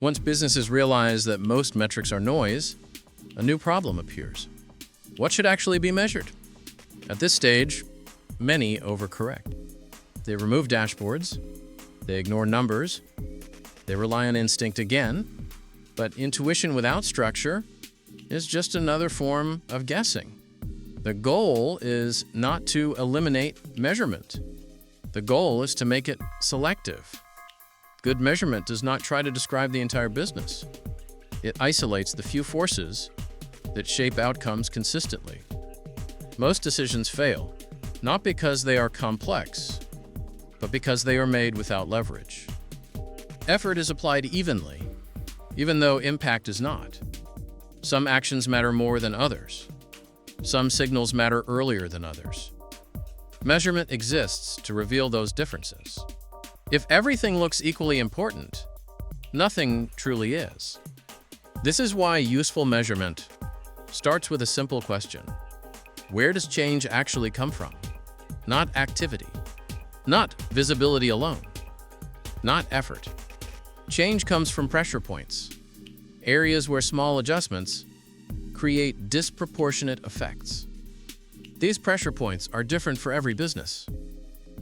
Once businesses realize that most metrics are noise, a new problem appears. What should actually be measured? At this stage, many overcorrect. They remove dashboards, they ignore numbers, they rely on instinct again, but intuition without structure is just another form of guessing. The goal is not to eliminate measurement. The goal is to make it selective. Good measurement does not try to describe the entire business. It isolates the few forces that shape outcomes consistently. Most decisions fail, not because they are complex, but because they are made without leverage. Effort is applied evenly, even though impact is not. Some actions matter more than others. Some signals matter earlier than others. Measurement exists to reveal those differences. If everything looks equally important, nothing truly is. This is why useful measurement starts with a simple question. Where does change actually come from? Not activity. Not visibility alone. Not effort. Change comes from pressure points, areas where small adjustments create disproportionate effects. These pressure points are different for every business,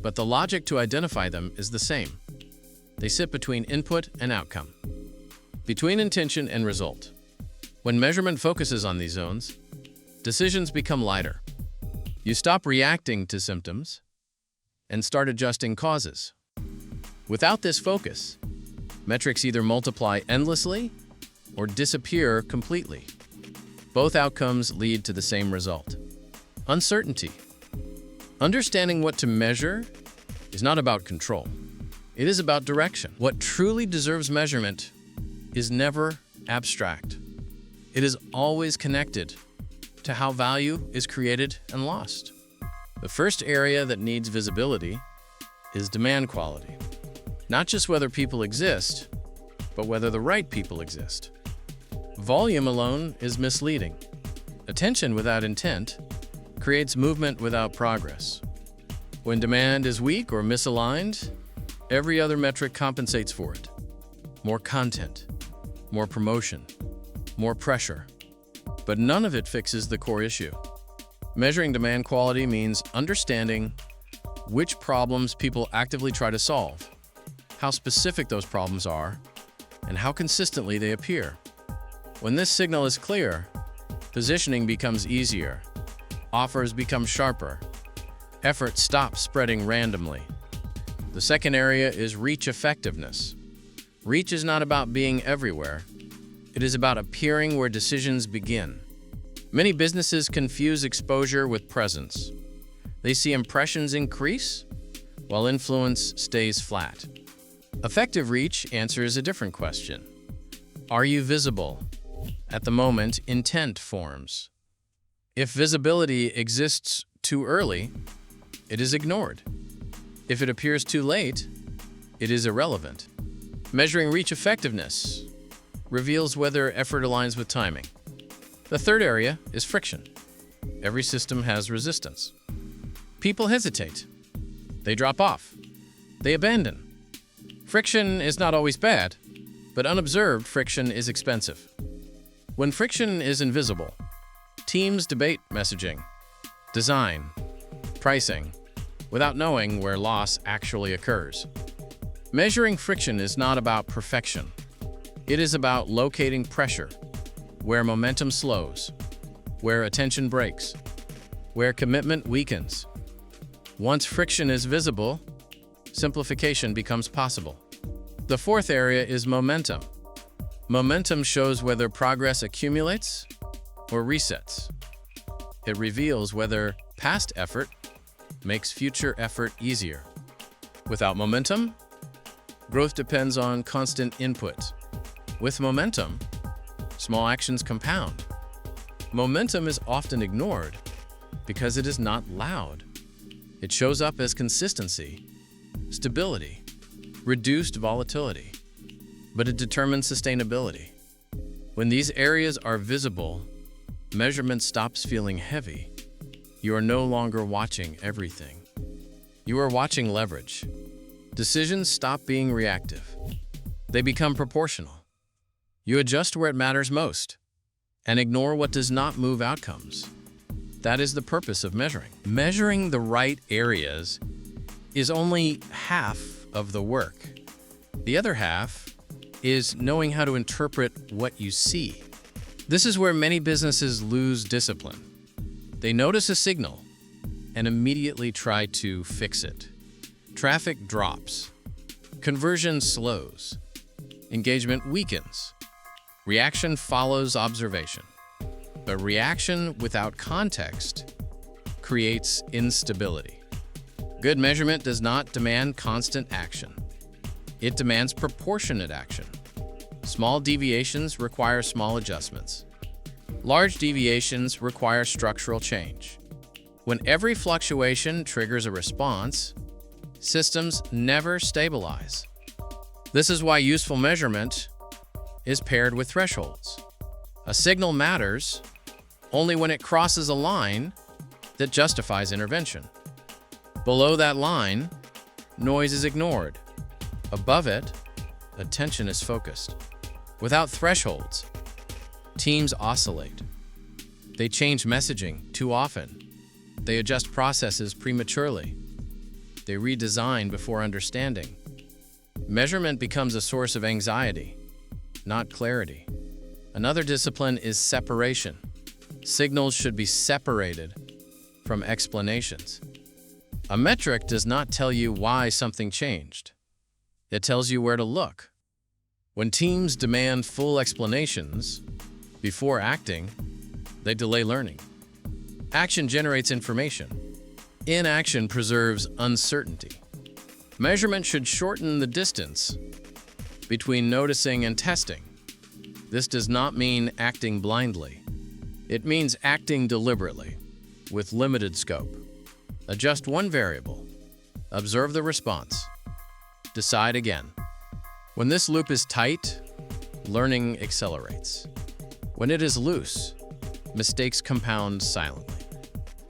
but the logic to identify them is the same. They sit between input and outcome, between intention and result. When measurement focuses on these zones, decisions become lighter. You stop reacting to symptoms and start adjusting causes. Without this focus, metrics either multiply endlessly or disappear completely. Both outcomes lead to the same result: uncertainty. Understanding what to measure is not about control. It is about direction. What truly deserves measurement is never abstract. It is always connected to how value is created and lost. The first area that needs visibility is demand quality. Not just whether people exist, but whether the right people exist. Volume alone is misleading. Attention without intent creates movement without progress. When demand is weak or misaligned, every other metric compensates for it. More content, more promotion, more pressure. But none of it fixes the core issue. Measuring demand quality means understanding which problems people actively try to solve, how specific those problems are, and how consistently they appear. When this signal is clear, positioning becomes easier, offers become sharper, effort stops spreading randomly. The second area is reach effectiveness. Reach is not about being everywhere. It is about appearing where decisions begin. Many businesses confuse exposure with presence. They see impressions increase, while influence stays flat. Effective reach answers a different question. Are you visible? At the moment, intent forms. If visibility exists too early, it is ignored. If it appears too late, it is irrelevant. Measuring reach effectiveness reveals whether effort aligns with timing. The third area is friction. Every system has resistance. People hesitate. They drop off. They abandon. Friction is not always bad, but unobserved friction is expensive. When friction is invisible, teams debate messaging, design, pricing, without knowing where loss actually occurs. Measuring friction is not about perfection. It is about locating pressure, where momentum slows, where attention breaks, where commitment weakens. Once friction is visible, simplification becomes possible. The fourth area is momentum. Momentum shows whether progress accumulates or resets. It reveals whether past effort makes future effort easier. Without momentum, growth depends on constant input. With momentum, small actions compound. Momentum is often ignored because it is not loud. It shows up as consistency, stability, reduced volatility, but it determines sustainability. When these areas are visible, measurement stops feeling heavy. You are no longer watching everything. You are watching leverage. Decisions stop being reactive. They become proportional. You adjust where it matters most and ignore what does not move outcomes. That is the purpose of measuring. Measuring the right areas is only half of the work. The other half is knowing how to interpret what you see. This is where many businesses lose discipline. They notice a signal and immediately try to fix it. Traffic drops. Conversion slows. Engagement weakens. Reaction follows observation. But reaction without context creates instability. Good measurement does not demand constant action. It demands proportionate action. Small deviations require small adjustments. Large deviations require structural change. When every fluctuation triggers a response, systems never stabilize. This is why useful measurement is paired with thresholds. A signal matters only when it crosses a line that justifies intervention. Below that line, noise is ignored. Above it, attention is focused. Without thresholds, teams oscillate. They change messaging too often. They adjust processes prematurely. They redesign before understanding. Measurement becomes a source of anxiety, not clarity. Another discipline is separation. Signals should be separated from explanations. A metric does not tell you why something changed. It tells you where to look. When teams demand full explanations before acting, they delay learning. Action generates information. Inaction preserves uncertainty. Measurement should shorten the distance between noticing and testing. This does not mean acting blindly. It means acting deliberately, with limited scope. Adjust one variable. Observe the response. Decide again. When this loop is tight, learning accelerates. When it is loose, mistakes compound silently.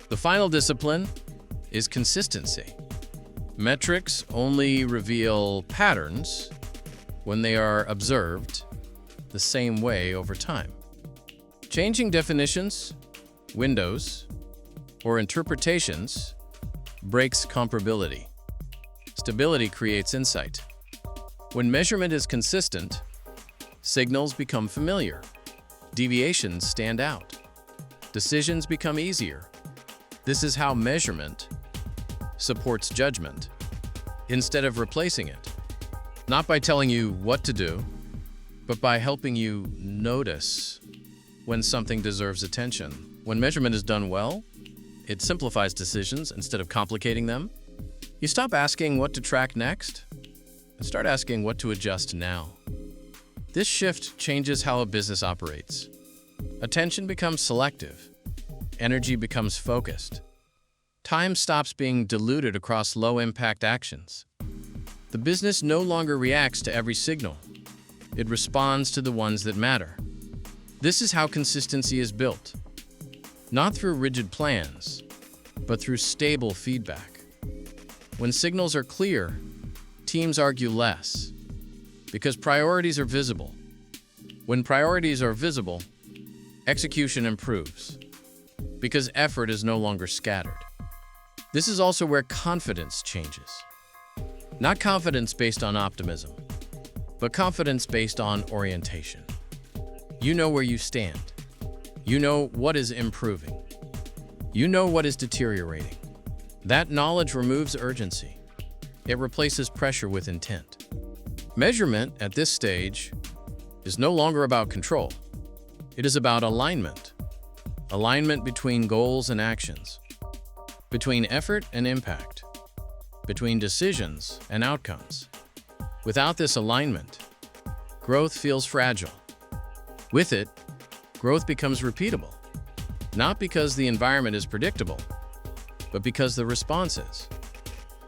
The final discipline is consistency. Metrics only reveal patterns when they are observed the same way over time. Changing definitions, windows, or interpretations breaks comparability. Stability creates insight. When measurement is consistent, signals become familiar. Deviations stand out. Decisions become easier. This is how measurement supports judgment instead of replacing it. Not by telling you what to do, but by helping you notice when something deserves attention. When measurement is done well, it simplifies decisions instead of complicating them. You stop asking what to track next and start asking what to adjust now. This shift changes how a business operates. Attention becomes selective. Energy becomes focused. Time stops being diluted across low-impact actions. The business no longer reacts to every signal. It responds to the ones that matter. This is how consistency is built. Not through rigid plans, but through stable feedback. When signals are clear, teams argue less, because priorities are visible. When priorities are visible, execution improves, because effort is no longer scattered. This is also where confidence changes. Not confidence based on optimism, but confidence based on orientation. You know where you stand. You know what is improving. You know what is deteriorating. That knowledge removes urgency. It replaces pressure with intent. Measurement at this stage is no longer about control. It is about alignment. Alignment between goals and actions, between effort and impact, between decisions and outcomes. Without this alignment, growth feels fragile. With it, growth becomes repeatable, not because the environment is predictable, but because the response is.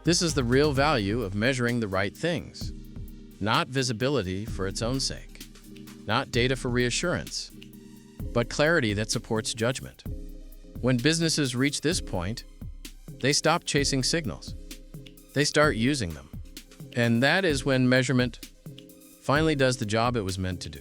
This is the real value of measuring the right things. Not visibility for its own sake, not data for reassurance, but clarity that supports judgment. When businesses reach this point, they stop chasing signals. They start using them. And that is when measurement finally does the job it was meant to do.